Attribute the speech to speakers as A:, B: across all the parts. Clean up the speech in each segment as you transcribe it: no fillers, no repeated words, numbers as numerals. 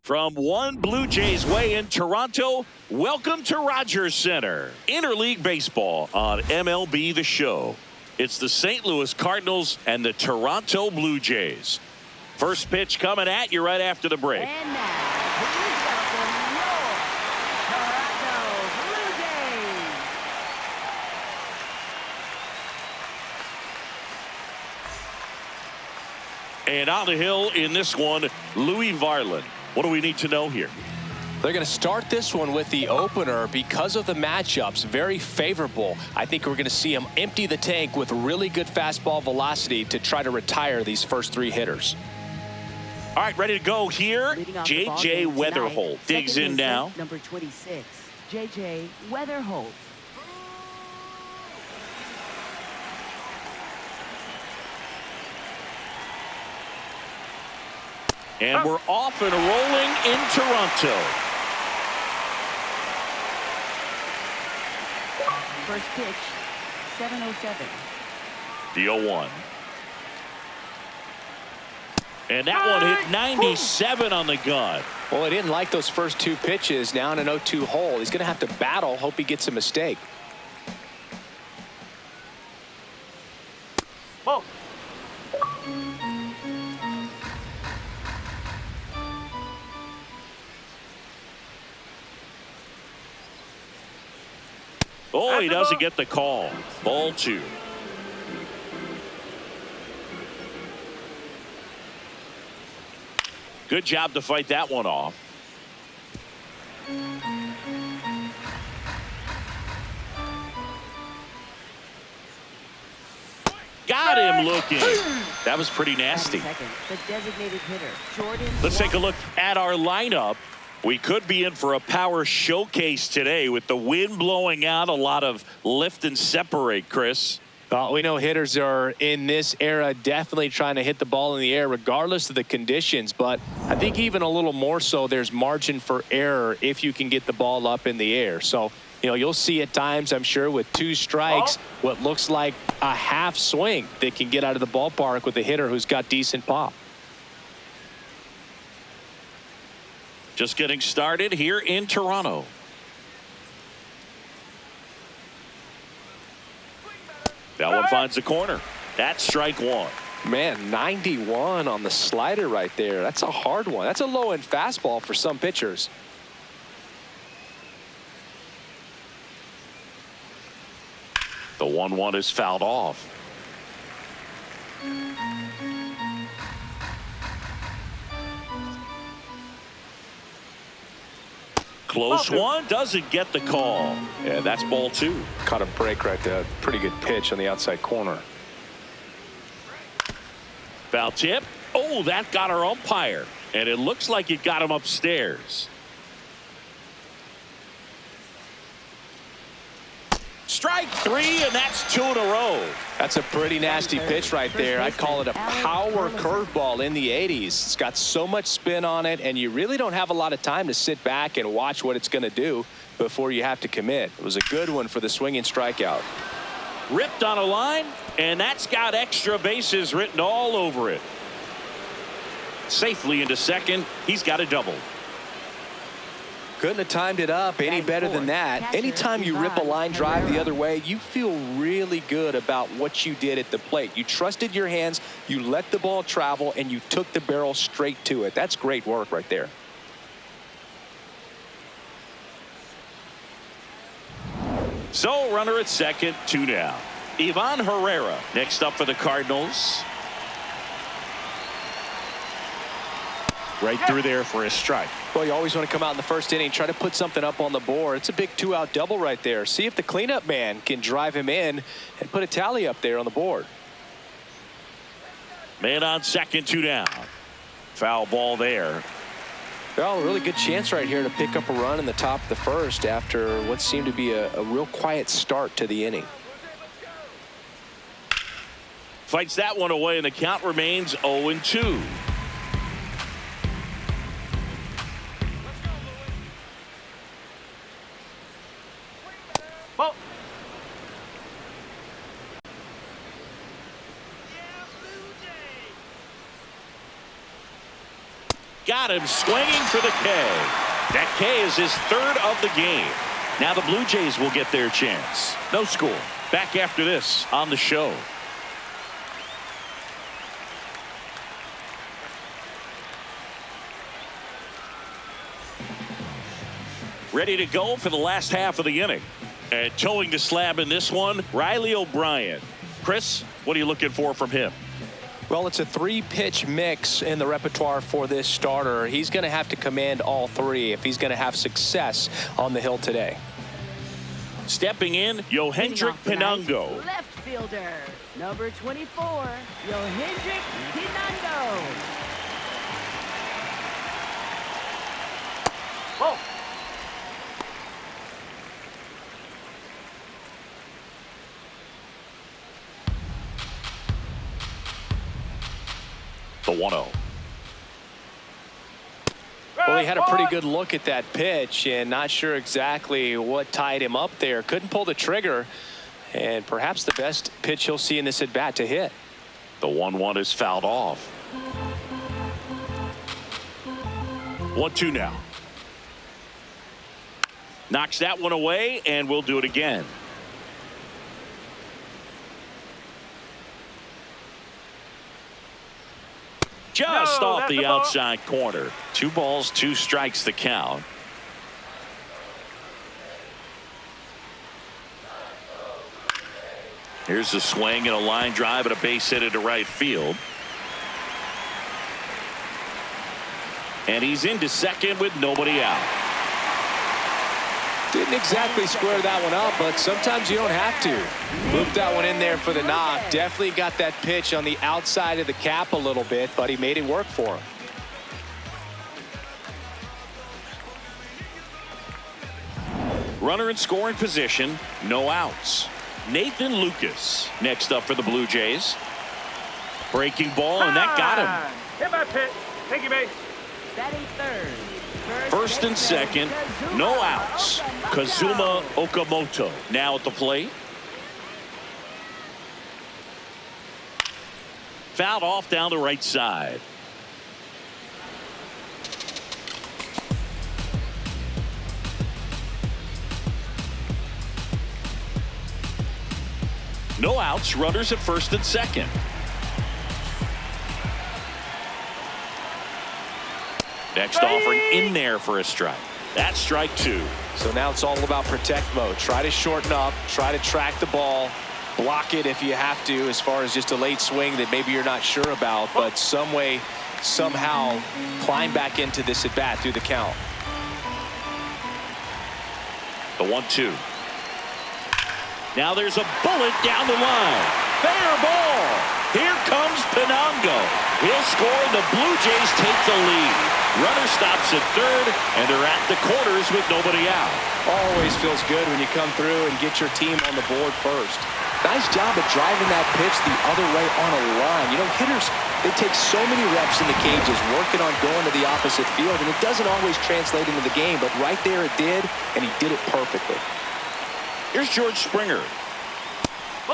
A: From one Blue Jays way in Toronto, welcome to Rogers Center. Interleague Baseball on MLB The Show. It's the St. Louis Cardinals and the Toronto Blue Jays. First pitch coming at you right after the break.
B: And now, please welcome your Toronto Blue Jays.
A: And on the hill in this one, Louis Varland. What do we need to know here?
C: They're going to start this one with the opener because of the matchups. Very favorable. I think we're going to see him empty the tank with really good fastball velocity to try to retire these first three hitters.
A: All right, ready to go here. J.J. Weatherholt digs in now.
B: Number 26, J.J. Weatherholt.
A: And we're off and rolling in Toronto.
B: First pitch, 7:07.
A: The 0-1. And that one hit 97 on the gun.
C: Well, he didn't like those first two pitches. Now in an 0-2 hole. He's going to have to battle. Hope he gets a mistake.
A: Whoa. Oh, he doesn't get the call. Ball 2. Good job to fight that one off. Got him looking. That was pretty nasty.
B: The designated hitter, Jordan.
A: Let's take a look at our lineup. We could be in for a power showcase today with the wind blowing out, a lot of lift and separate, Chris.
C: We know hitters are in this era definitely trying to hit the ball in the air regardless of the conditions, but I think even a little more so there's margin for error if you can get the ball up in the air. So, you know, you'll see at times, I'm sure, with 2 strikes, what looks like a half swing that can get out of the ballpark with a hitter who's got decent pop.
A: Just getting started here in Toronto. That one finds the corner. That's strike 1.
C: Man, 91 on the slider right there. That's a hard one. That's a low-end fastball for some pitchers.
A: The 1-1 is fouled off. Close one, doesn't get the call. Yeah, that's ball 2.
C: Caught a break right there. Pretty good pitch on the outside corner.
A: Foul tip. Oh, that got our umpire. And it looks like it got him upstairs. Strike 3, and that's 2 in a row.
C: That's a pretty nasty pitch right there. I'd call it a power curveball in the 80s. It's got so much spin on it, and you really don't have a lot of time to sit back and watch what it's going to do before you have to commit. It was a good one for the swinging strikeout.
A: Ripped on a line, and that's got extra bases written all over it. Safely into second. He's got a double.
C: Couldn't have timed it up any better than that. Anytime you rip a line drive the other way, you feel really good about what you did at the plate. You trusted your hands, you let the ball travel, and you took the barrel straight to it. That's great work right there.
A: So runner at second, 2 down. Ivan Herrera next up for the Cardinals. Right through there for a strike.
C: Well, you always want to come out in the first inning, try to put something up on the board. It's a big 2-out double right there. See if the cleanup man can drive him in and put a tally up there on the board.
A: Man on second, 2 down. Foul ball there.
C: Well, a really good chance right here to pick up a run in the top of the first after what seemed to be a real quiet start to the inning.
A: Fights that one away, and the count remains 0-2. got him swinging for the K. That K is his third of the game. Now the Blue Jays will get their chance. No score. Back after this on the show. Ready to go for the last half of the inning. And towing the slab in this one, Riley O'Brien. Chris, what are you looking for from him?
C: Well, it's a 3-pitch mix in the repertoire for this starter. He's going to have to command all 3 if he's going to have success on the hill today.
A: Stepping in, Yohendrick Pinango.
B: Left fielder, number 24, Yohendrick Pinango.
A: Oh. The 1-0.
C: Well, he had a pretty good look at that pitch and not sure exactly what tied him up there. Couldn't pull the trigger, and perhaps the best pitch he'll see in this at bat to hit.
A: The 1-1 is fouled off. 1-2 now. Knocks that one away, and we'll do it again. Just off the outside corner. 2 balls, 2 strikes the count. Here's a swing and a line drive and a base hit into right field. And he's into second with nobody out.
C: Didn't exactly square that one up, but sometimes you don't have to. Looped that one in there for the knock. Definitely got that pitch on the outside of the cap a little bit, but he made it work for him.
A: Runner in scoring position, no outs. Nathan Lucas next up for the Blue Jays. Breaking ball, and that got him.
D: Hit by pitch. Thank you, base.
B: Batting third.
A: First and second, no outs. Kazuma Okamoto now at the plate. Fouled off down the right side. No outs, runners at first and second. Next offering in there for a strike. That's strike 2.
C: So now it's all about protect mode. Try to shorten up, try to track the ball, block it if you have to, as far as just a late swing that maybe you're not sure about, but some way, somehow climb back into this at bat through the count.
A: The 1-2. Now there's a bullet down the line. Fair ball. Here comes Pinango. He'll score, and the Blue Jays take the lead. Runner stops at third, and they're at the corners with nobody out.
C: Always feels good when you come through and get your team on the board first. Nice job of driving that pitch the other way on a line. You know, hitters, they take so many reps in the cages working on going to the opposite field, and it doesn't always translate into the game, but right there it did, and he did it perfectly.
A: Here's George Springer.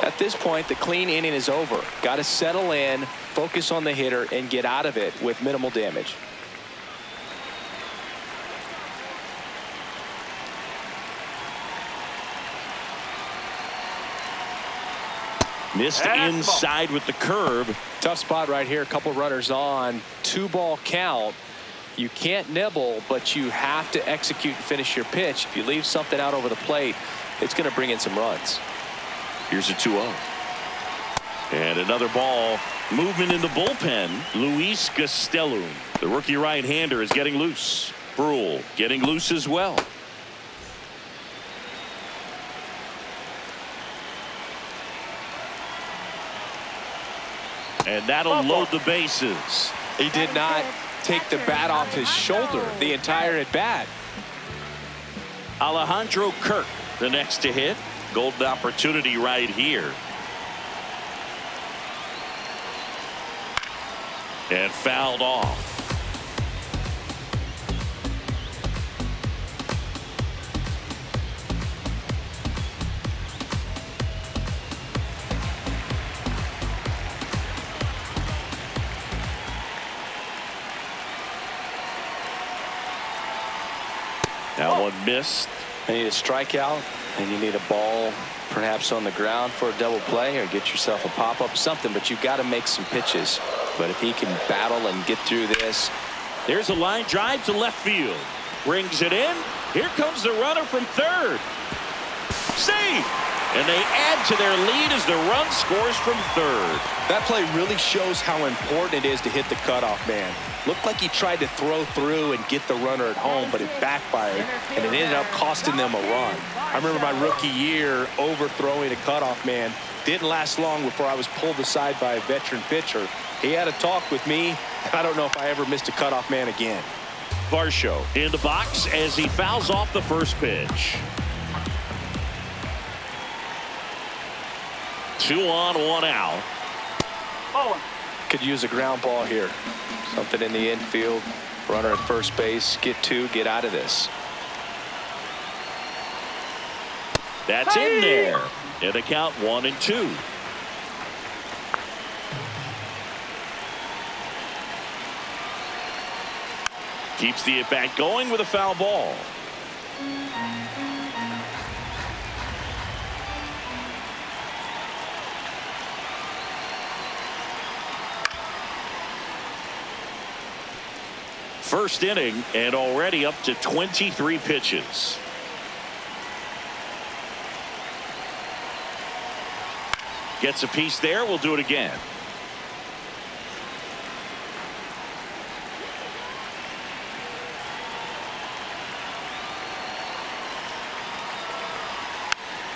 C: At this point, the clean inning is over. Got to settle in, focus on the hitter, and get out of it with minimal damage.
A: Missed inside with the curve.
C: Tough spot right here. A couple runners on. 2-ball count. You can't nibble, but you have to execute and finish your pitch. If you leave something out over the plate, it's going to bring in some runs.
A: Here's a 2-0. And another ball. Movement in the bullpen. Luis Gastelum, the rookie right-hander, is getting loose. Brule getting loose as well. And that'll load the bases.
C: He did not take the bat off his shoulder the entire at bat.
A: Alejandro Kirk, the next to hit. Golden opportunity right here. And fouled off. That one missed.
C: You need a strikeout, and you need a ball perhaps on the ground for a double play, or get yourself a pop-up, something, but you've got to make some pitches. But if he can battle and get through this.
A: There's a line drive to left field. Brings it in. Here comes the runner from third. Safe. And they add to their lead as the run scores from third.
C: That play really shows how important it is to hit the cutoff man. Looked like he tried to throw through and get the runner at home, but it backfired, and it ended up costing them a run. I remember my rookie year overthrowing a cutoff man. Didn't last long before I was pulled aside by a veteran pitcher. He had a talk with me. I don't know if I ever missed a cutoff man again.
A: Varsho in the box as he fouls off the first pitch. 2 on, 1 out.
C: Could use a ground ball here. Something in the infield. Runner at first base. Get 2. Get out of this.
A: That's in there. And the count 1-2. Keeps the at-bat going with a foul ball. First inning and already up to 23 pitches. Gets a piece there. We'll do it again.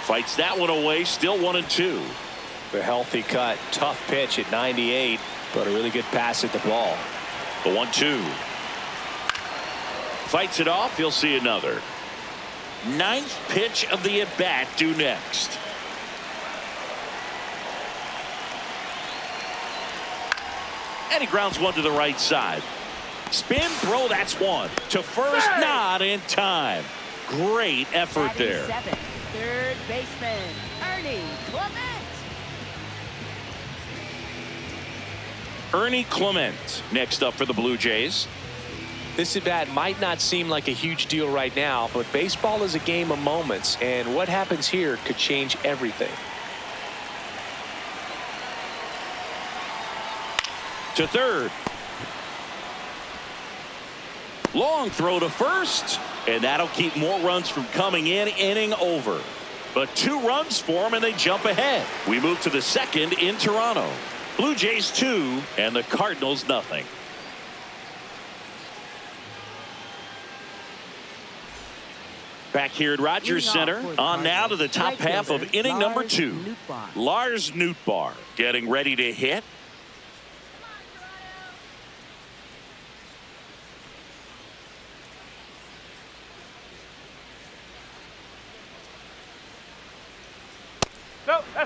A: Fights that one away. Still 1-2.
C: A healthy cut. Tough pitch at 98, but a really good pass at the ball.
A: The 1-2. Fights it off. He'll see another. 9th pitch of the at-bat due next. And he grounds one to the right side. Spin throw. That's one. To first, not in time. Great effort there.
B: Third baseman, Ernie Clement.
A: Ernie Clement next up for the Blue Jays.
C: This at bat might not seem like a huge deal right now, but baseball is a game of moments, and what happens here could change everything.
A: To third. Long throw to first, and that'll keep more runs from coming in. Inning over. But 2 runs for them, and they jump ahead. We move to the second in Toronto. Blue Jays 2 and the Cardinals nothing. Back here at Rogers Center. On now to the top half of inning number 2. Lars Nootbaar getting ready to hit.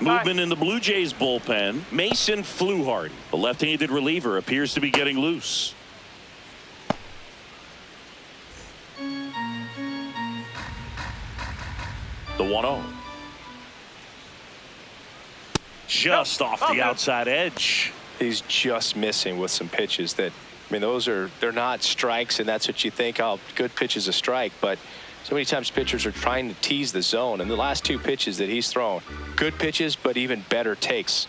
A: Movement in the Blue Jays bullpen. Mason Fluharty, the left-handed reliever, appears to be getting loose. The 1-0. Just off the outside edge.
C: He's just missing with some pitches that, I mean, they're not strikes, and that's what you think. Oh, good pitch is a strike, but so many times pitchers are trying to tease the zone, and the last 2 pitches that he's thrown, good pitches, but even better takes.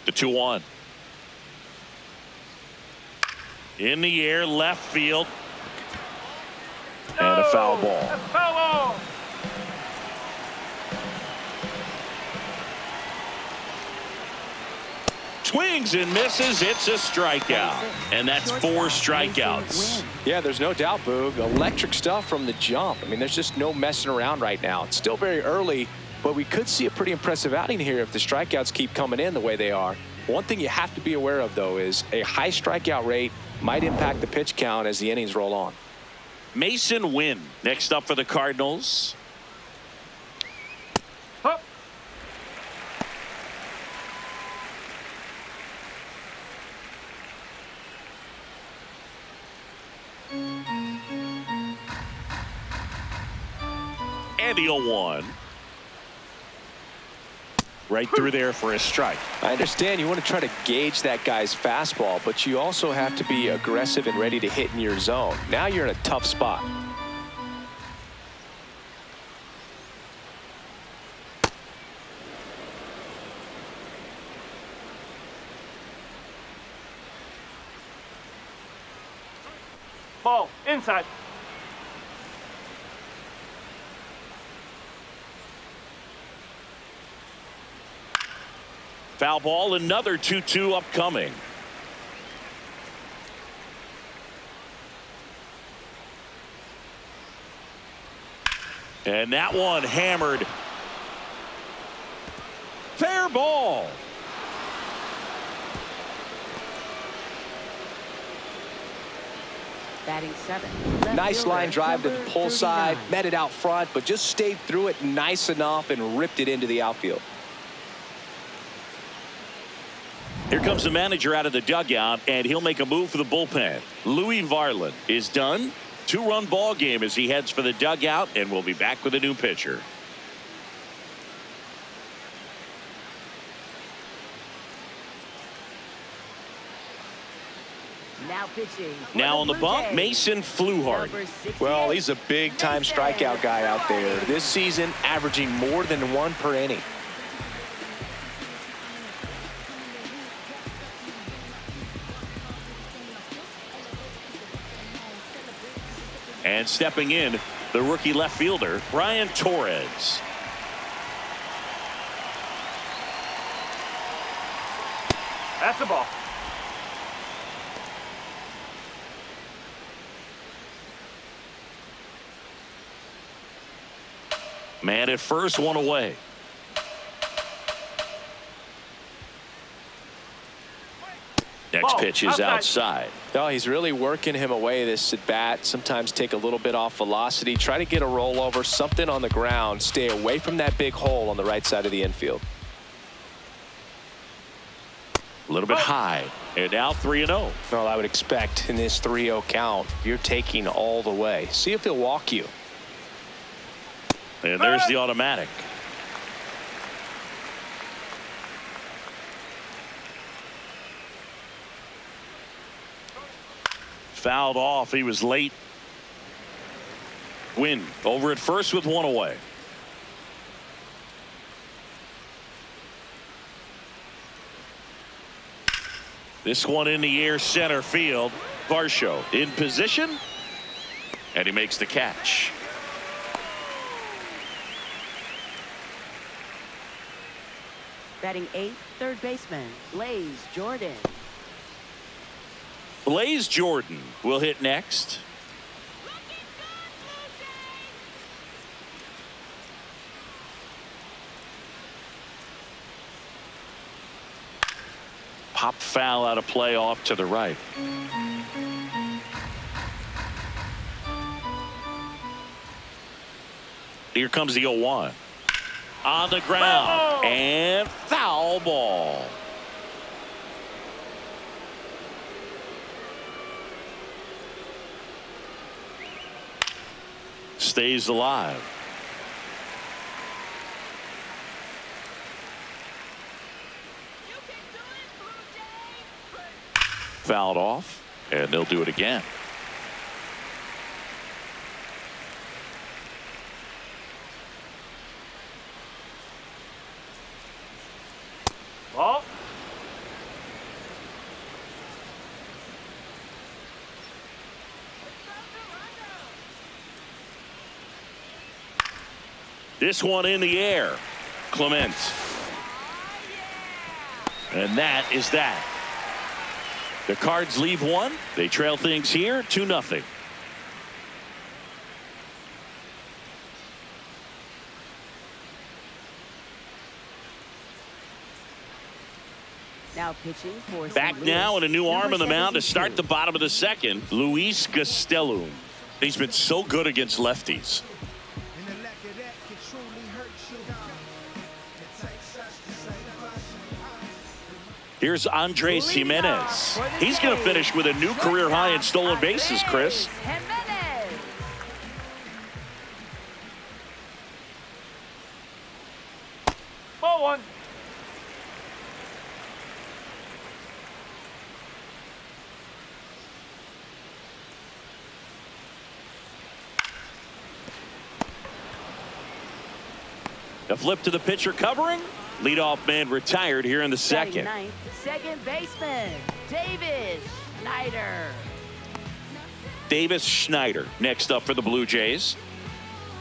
A: The 2-1. In the air, left field. And a foul ball. Swings and misses. It's a strikeout. And that's 4 strikeouts.
C: Yeah, there's no doubt, Boog. Electric stuff from the jump. I mean, there's just no messing around right now. It's still very early, but we could see a pretty impressive outing here if the strikeouts keep coming in the way they are. One thing you have to be aware of, though, is a high strikeout rate might impact the pitch count as the innings roll on.
A: Mason Wynn next up for the Cardinals. And the 0-1. Right through there for a strike.
C: I understand you want to try to gauge that guy's fastball, but you also have to be aggressive and ready to hit in your zone. Now you're in a tough spot.
D: Ball, inside.
A: Foul ball, another 2-2 upcoming. And that one hammered. Fair ball.
B: Batting 7.
C: Nice line drive to the pull side, met it out front, but just stayed through it nice enough and ripped it into the outfield.
A: Here comes the manager out of the dugout, and he'll make a move for the bullpen. Louis Varland is done. 2-run ball game as he heads for the dugout, and we'll be back with a new pitcher.
B: Now pitching.
A: Now on the bump, Mason Fluharty.
C: Well, he's a big-time strikeout guy out there. This season, averaging more than 1 per inning.
A: And stepping in, the rookie left fielder, Brian Torres.
D: That's the ball.
A: Man at first, one away. Next pitch is outside.
C: No, he's really working him away this at bat. Sometimes take a little bit off velocity. Try to get a rollover, something on the ground. Stay away from that big hole on the right side of the infield.
A: A little bit high. And now 3-0.
C: Well, I would expect in this 3-0 count, you're taking all the way. See if he'll walk you.
A: And there's the automatic. Fouled off. He was late. Win over at first with 1 away. This one in the air, center field. Varsho in position, and he makes the catch.
B: Batting 8th, third baseman, Blaze Jordan.
A: Blaze Jordan will hit next. Pop foul out of play off to the right. Here comes the 0-1. On the ground. And foul ball. Stays alive. Fouled off, and they'll do it again.
D: Ball.
A: This one in the air. Clement. And that is that. The Cards leave one. They trail things here 2-0.
B: Now pitching for
A: Back now and a new arm on the mound to start the bottom of the second. Luis Gastelum. He's been so good against lefties. Here's Andres Jimenez. He's going to finish with a new career high in stolen bases, Chris.
D: Ball 1.
A: The flip to the pitcher covering. Leadoff man retired here in the
B: Batting
A: second.
B: ninth, second baseman, Davis Schneider.
A: Davis Schneider next up for the Blue Jays.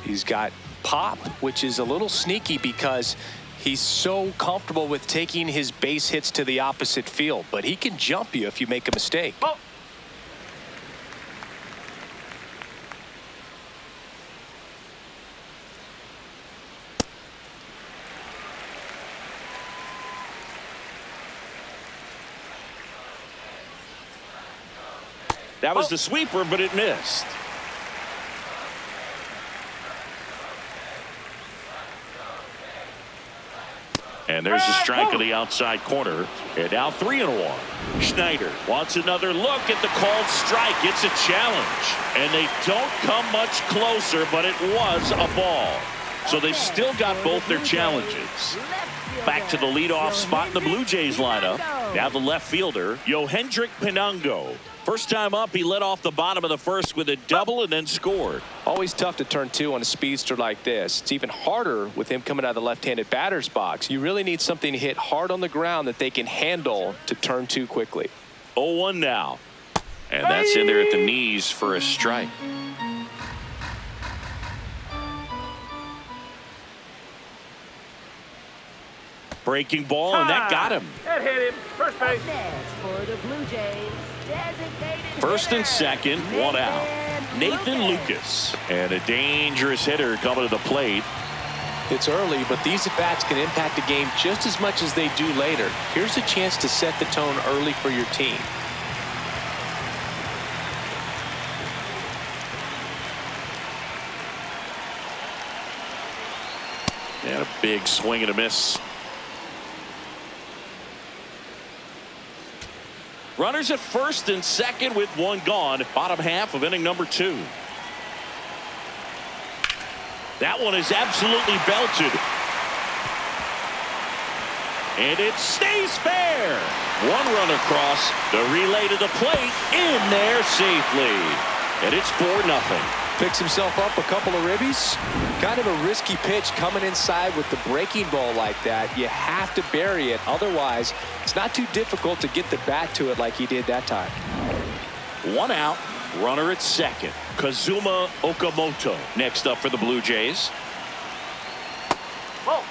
C: He's got pop, which is a little sneaky because he's so comfortable with taking his base hits to the opposite field, but he can jump you if you make a mistake.
D: Ball.
A: That was the sweeper, but it missed. And there's a strike on the outside corner. And now 3-1. Schneider wants another look at the called strike. It's a challenge. And they don't come much closer, but it was a ball. So they've still got both their challenges. Back to the leadoff spot in the Blue Jays lineup. Now the left fielder, Yohendrick Pinango. First time up, he led off the bottom of the first with a double and then scored.
C: Always tough to turn two on a speedster like this. It's even harder with him coming out of the left-handed batter's box. You really need something to hit hard on the ground that they can handle to turn two quickly.
A: 0-1 now. And that's in there at the knees for a strike. Breaking ball, and that got him.
D: That hit him. First base.
B: Up next for the Blue Jays, designated
A: First and
B: hitter,
A: second, one out. Nathan Lucas. And a dangerous hitter coming to the plate.
C: It's early, but these at-bats can impact the game just as much as they do later. Here's a chance to set the tone early for your team.
A: And a big swing and a miss. Runners at first and second with one gone. Bottom half of inning number 2. That one is absolutely belted. And it stays fair. One run across. The relay to the plate. In there safely. And it's 4-0.
C: Picks himself up a couple of ribbies. Kind of a risky pitch coming inside with the breaking ball like that. You have to bury it. Otherwise, it's not too difficult to get the bat to it like he did that time.
A: One out. Runner at second. Kazuma Okamoto next up for the Blue Jays.
D: Ball.